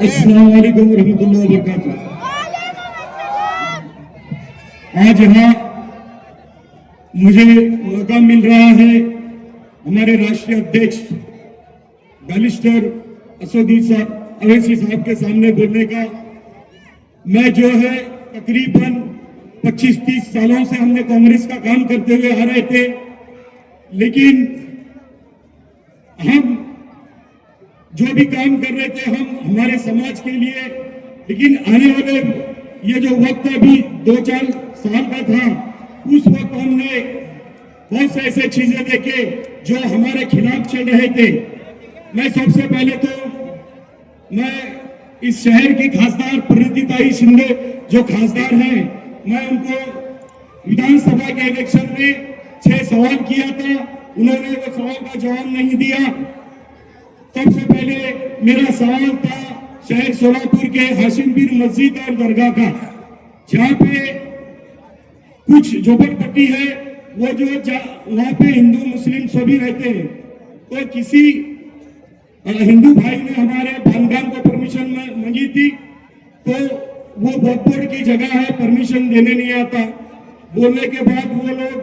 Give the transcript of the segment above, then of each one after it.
अस्सलाम वालेकुम रहमतुल्लाहि व बरकातुहू। आज यहाँ मुझे मौका मिल रहा है हमारे राष्ट्रीय अध्यक्ष बैरिस्टर अवैसी साहब के सामने बोलने का। मैं जो है तकरीबन 25-30 सालों से हमने कांग्रेस का काम करते हुए आ रहे थे, लेकिन हम जो भी काम कर रहे थे हम हमारे समाज के लिए, लेकिन आने वाले ये जो वक्त अभी 2-4 साल का था, उस वक्त हमने बहुत से ऐसे चीजें देखे जो हमारे खिलाफ चल रहे थे। मैं सबसे पहले तो मैं इस शहर की खासदार प्रणितिताई शिंदे जो खासदार हैं, मैं उनको विधानसभा के इलेक्शन में 6 सवाल किया था, उन्होंने वो सवाल का जवाब नहीं दिया। सबसे पहले मेरा सवाल था शहर सोलापुर के हाशिमपीर मस्जिद और दरगाह का, जहाँ पे कुछ झोपड़पट्टी है, वो जो वहाँ पे हिंदू मुस्लिम सभी रहते हैं। तो किसी हिंदू भाई ने हमारे बांधकाम को परमिशन मांगी थी, तो वो वक्फ बोर्ड की जगह है, परमिशन देने नहीं आता। बोलने के बाद वो लोग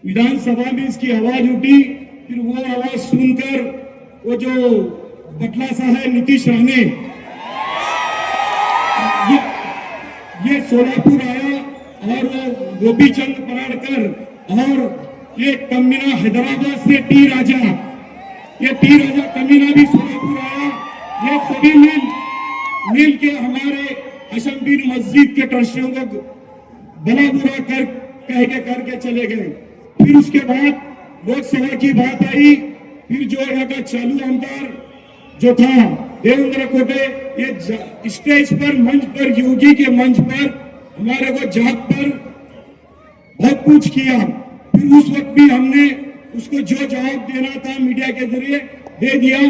विधानसभा में इसकी आवाज उठी, फिर वो आवाज सुनकर वो जो बटला सा है नीतीश राणे, ये सोलापुर आया और वो गोपीचंद पराड़कर और ये कमीना हैदराबाद से टी राजा कमीना भी सोलापुर आया। ये सभी मिल के हमारे हाशिमपीर मस्जिद के ट्रस्टियों को भला बुरा करके चले गए। फिर उसके बाद लोकसभा की बात आई, फिर जो यहाँ का चालू आमदार जो था देवेंद्र कोटे, ये स्टेज पर मंच पर योगी के मंच पर हमारे को जात पर बहुत कुछ किया। फिर उस वक्त भी हमने उसको जो जवाब देना था मीडिया के जरिए दे दिया।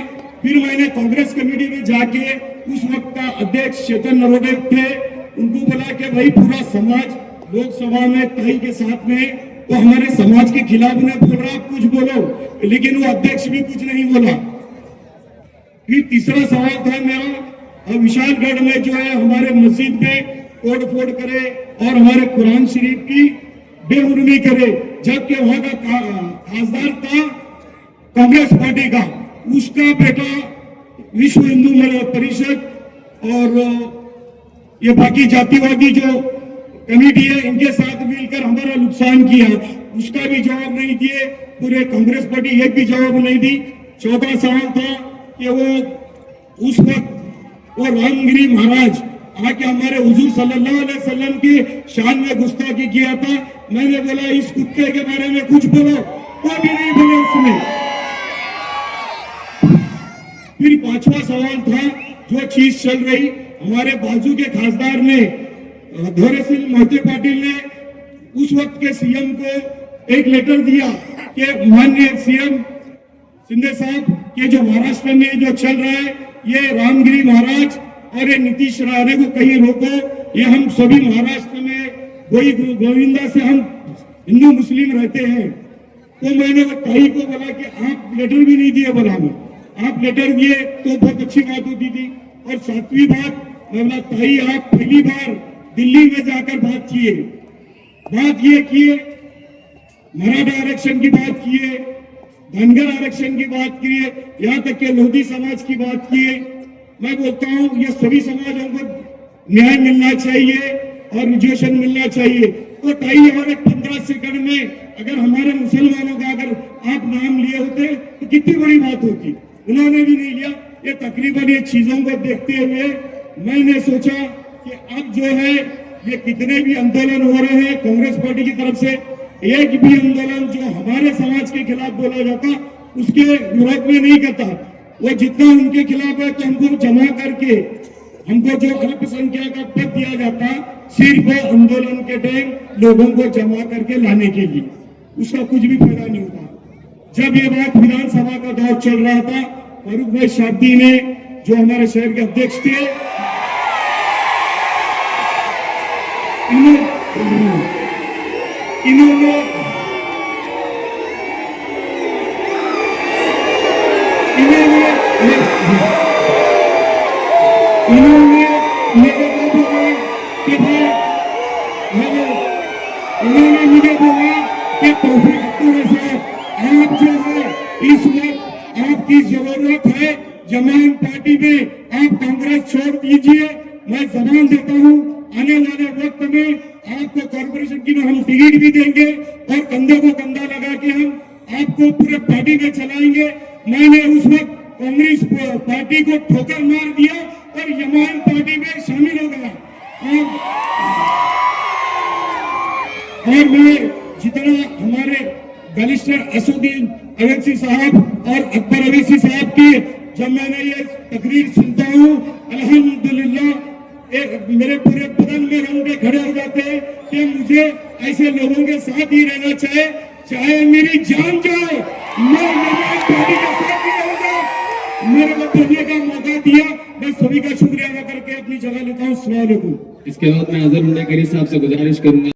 फिर मैंने कांग्रेस कमेटी में जाके उस वक्त का अध्यक्ष चेतन नरोटे थे, उनको बोला कि भाई पूरा समाज लोकसभा में ताई के साथ में, तो हमारे समाज के खिलाफ उन्हें बोल रहा आप कुछ बोलो, लेकिन वो अध्यक्ष भी कुछ नहीं बोला। फिर तीसरा सवाल था मेरा, विशालगढ़ में जो है हमारे मस्जिद में तोड़ फोड़ करे और हमारे कुरान शरीफ की बेहुरमी करे, जबकि वहां का खासदार था कांग्रेस पार्टी का, उसका बेटा विश्व हिंदू परिषद और ये बाकी जातिवादी जो कमेटी है इनके साथ मिलकर हमारा नुकसान किया, उसका भी जवाब नहीं दिए। पूरे कांग्रेस पार्टी एक भी जवाब नहीं दी। चौथा सवाल था कि वो उस वक्त वो रामगिरी महाराज आके हमारे हुजूर सल्लल्लाहु अलैहि वसल्लम की शान में गुस्ताखी किया था। मैंने बोला इस कुत्ते के बारे में कुछ बोलो, कोई भी नहीं बोले उसमें। फिर पांचवा सवाल था जो चीज चल रही, हमारे बाजू के खासदार ने धोरे सिंह मोहिते पाटिल ने उस वक्त के सीएम को एक लेटर दिया कि माननीय सीएम शिंदे साहब के जो महाराष्ट्र में जो चल रहा है, ये रामगिरी महाराज और ये नीतीश राणे को कहीं रोको, ये हम सभी महाराष्ट्र में गोविंदा से हम हिंदू मुस्लिम रहते हैं। तो मैंने वो ताई को बोला कि आप लेटर भी नहीं दिए, बोला मैं आप लेटर दिए तो बहुत अच्छी बात होती थी। और सातवीं बात, मैं बोला ताई आप पहली बार दिल्ली में जाकर बात ये किए, मराठा आरक्षण की बात किए, धनगर आरक्षण की बात किए, यहाँ तक के लोधी समाज की बात किए। मैं बोलता हूँ ये सभी समाजों को न्याय मिलना चाहिए और रिजर्वेशन मिलना चाहिए। तो ताई और 15 सेकंड में अगर हमारे मुसलमानों का अगर आप नाम लिए होते तो कितनी बड़ी बात होती, उन्होंने भी नहीं लिया। ये तकरीबन ये चीजों को देखते हुए मैंने सोचा कि अब जो है ये कितने भी आंदोलन हो रहे हैं कांग्रेस पार्टी की तरफ से, एक भी आंदोलन जो हमारे समाज के खिलाफ बोला जाता उसके विरोध में नहीं करता। वो जितना उनके खिलाफ है तो हमको जमा करके हमको जो अल्पसंख्यक का पद दिया जाता सिर्फ आंदोलन के टाइम लोगों को जमा करके लाने के लिए, उसका कुछ भी फायदा नहीं होता। जब ये बात विधानसभा का दौर चल रहा था, फारूक भाई शाब्दी ने जो हमारे शहर के अध्यक्ष थे, तौफीक अख्तर साहब, आप जो है इस वक्त आपकी जरूरत है जमात पार्टी में, आप कांग्रेस छोड़ दीजिए। मैं जबान देता हूं आने वाले वक्त में आपको कॉर्पोरेशन की में हम टिकट भी देंगे और कंधे को कंधा लगा के हम आपको पूरे पार्टी में चलाएंगे। मैंने उस वक्त कांग्रेस पार्टी को ठोकर मार दिया और जमात पार्टी में शामिल हो गया। और मैं जितना हमारे बैरिस्टर असुद्दीन अवैसी साहब और अकबर अवैसी साहब की जब मैंने ये तकरीर सुनता हूँ, अल्हम्दुलिल्लाह मेरे पूरे बदन में रोंगटे खड़े हो जाते हैं कि मुझे ऐसे लोगों के साथ ही रहना चाहिए, चाहे मेरी जान जाए, मैं पार्टी के साथ ही रहूंगा। मेरे को बोलने का मौका दिया, मैं सभी का शुक्रिया अदा करके अपनी जगह लेता हूँ। अस्सलाम वालेकुम। इसके बाद मैं अजहर उल्ला करी साहब से गुजारिश करूंगा